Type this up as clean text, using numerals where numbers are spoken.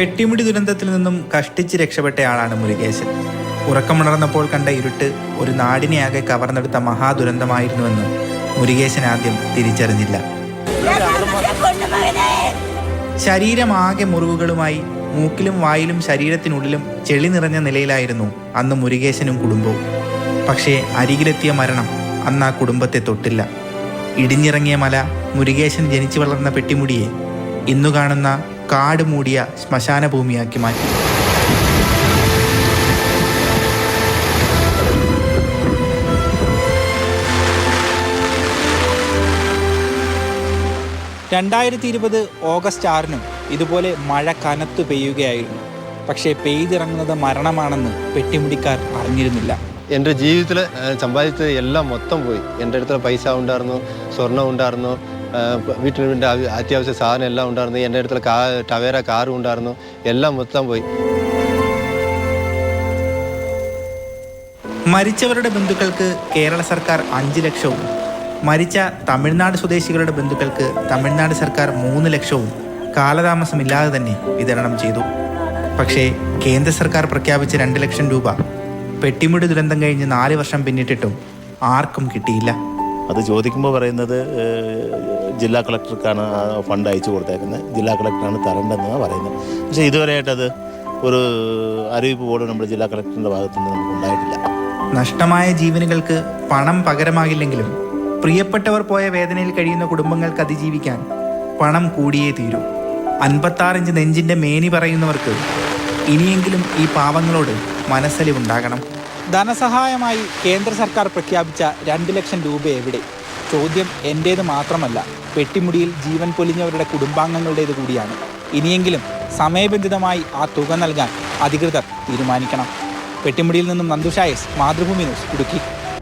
പെട്ടിമുടി ദുരന്തത്തിൽ നിന്നും കഷ്ടിച്ച് രക്ഷപ്പെട്ടയാളാണ് മുരുകേശൻ. ഉറക്കമുണർന്നപ്പോൾ കണ്ട ഇരുട്ട് ഒരു നാടിനെയാകെ കവർന്നെടുത്ത മഹാദുരന്തമായിരുന്നുവെന്ന് മുരുകേശൻ ആദ്യം തിരിച്ചറിഞ്ഞില്ല. ശരീരമാകെ മുറിവുകളുമായി മൂക്കിലും വായിലും ശരീരത്തിനുള്ളിലും ചെളി നിറഞ്ഞ നിലയിലായിരുന്നു അന്ന് മുരുകേശനും കുടുംബവും. പക്ഷേ അരികിലെത്തിയ മരണം അന്ന് ആ കുടുംബത്തെ തൊട്ടില്ല. ഇടിഞ്ഞിറങ്ങിയ മല മുരുകേശൻ ജനിച്ചു വളർന്ന പെട്ടിമുടിയെ ഇന്നു കാണുന്ന കാട് മൂടിയ ശ്മശാന ഭൂമിയാക്കി മാറ്റി. ഓഗസ്റ്റ് 6 ഇതുപോലെ മഴ കനത്തു പെയ്യുകയായിരുന്നു. പക്ഷേ പെയ്തിറങ്ങുന്നത് മരണമാണെന്ന് പെട്ടിമുടിക്കാർ അറിഞ്ഞിരുന്നില്ല. എൻ്റെ ജീവിതത്തിൽ സമ്പാദിച്ചത് എല്ലാം മൊത്തം പോയി. എൻ്റെ അടുത്ത് പൈസ ഉണ്ടായിരുന്നു, സ്വർണ്ണം ഉണ്ടായിരുന്നു, വീട്ടിന് വേണ്ട അത്യാവശ്യ സാധനം എല്ലാം ഉണ്ടായിരുന്നു, എൻ്റെ അടുത്തുള്ള ടവേര കാറും ഉണ്ടായിരുന്നു, എല്ലാം മൊത്തം പോയി. മരിച്ചവരുടെ ബന്ധുക്കൾക്ക് കേരള സർക്കാർ 5 ലക്ഷവും മരിച്ച തമിഴ്നാട് സ്വദേശികളുടെ ബന്ധുക്കൾക്ക് തമിഴ്നാട് സർക്കാർ 3 ലക്ഷവും കാലതാമസമില്ലാതെ തന്നെ വിതരണം ചെയ്തു. പക്ഷേ കേന്ദ്ര സർക്കാർ പ്രഖ്യാപിച്ച 2 ലക്ഷം രൂപ പെട്ടിമുടി ദുരന്തം കഴിഞ്ഞ് 4 വർഷം പിന്നിട്ടിട്ടും ആർക്കും കിട്ടിയില്ല. അത് ചോദിക്കുമ്പോൾ പറയുന്നത് ജില്ലാ കളക്ടർക്കാണ് ഫണ്ട് അയച്ചു കൊടുത്തേക്കുന്നത്, ജില്ലാ കളക്ടറാണ് തരേണ്ടതെന്നാണ് പറയുന്നത്. പക്ഷേ ഇതുവരെയായിട്ടത് ഒരു അറിയിപ്പ് പോലും നമ്മുടെ ജില്ലാ കളക്ടറിൻ്റെ ഭാഗത്തുനിന്ന് നമുക്ക് ഉണ്ടായിട്ടില്ല. നഷ്ടമായ ജീവനുകൾക്ക് പണം പകരമാകില്ലെങ്കിലും പ്രിയപ്പെട്ടവർ പോയ വേദനയിൽ കഴിയുന്ന കുടുംബങ്ങൾക്ക് അതിജീവിക്കാൻ പണം കൂടിയേ തീരൂ. 56 ഇഞ്ച് നെഞ്ചിൻ്റെ മേനി പറയുന്നവർക്ക് ഇനിയെങ്കിലും ഈ പാവങ്ങളോട് മനസ്സലിവുണ്ടാകണം. ധനസഹായമായി കേന്ദ്ര സർക്കാർ പ്രഖ്യാപിച്ച 2 ലക്ഷം രൂപ എവിടെ? ചോദ്യം എൻ്റേത് മാത്രമല്ല, പെട്ടിമുടിയിൽ ജീവൻ പൊലിഞ്ഞവരുടെ കുടുംബാംഗങ്ങളുടേത് കൂടിയാണ്. ഇനിയെങ്കിലും സമയബന്ധിതമായി ആ തുക നൽകാൻ അധികൃതർ തീരുമാനിക്കണം. പെട്ടിമുടിയിൽ നിന്നും നന്ദുഷായസ്, മാതൃഭൂമി ന്യൂസ്, ഇടുക്കി.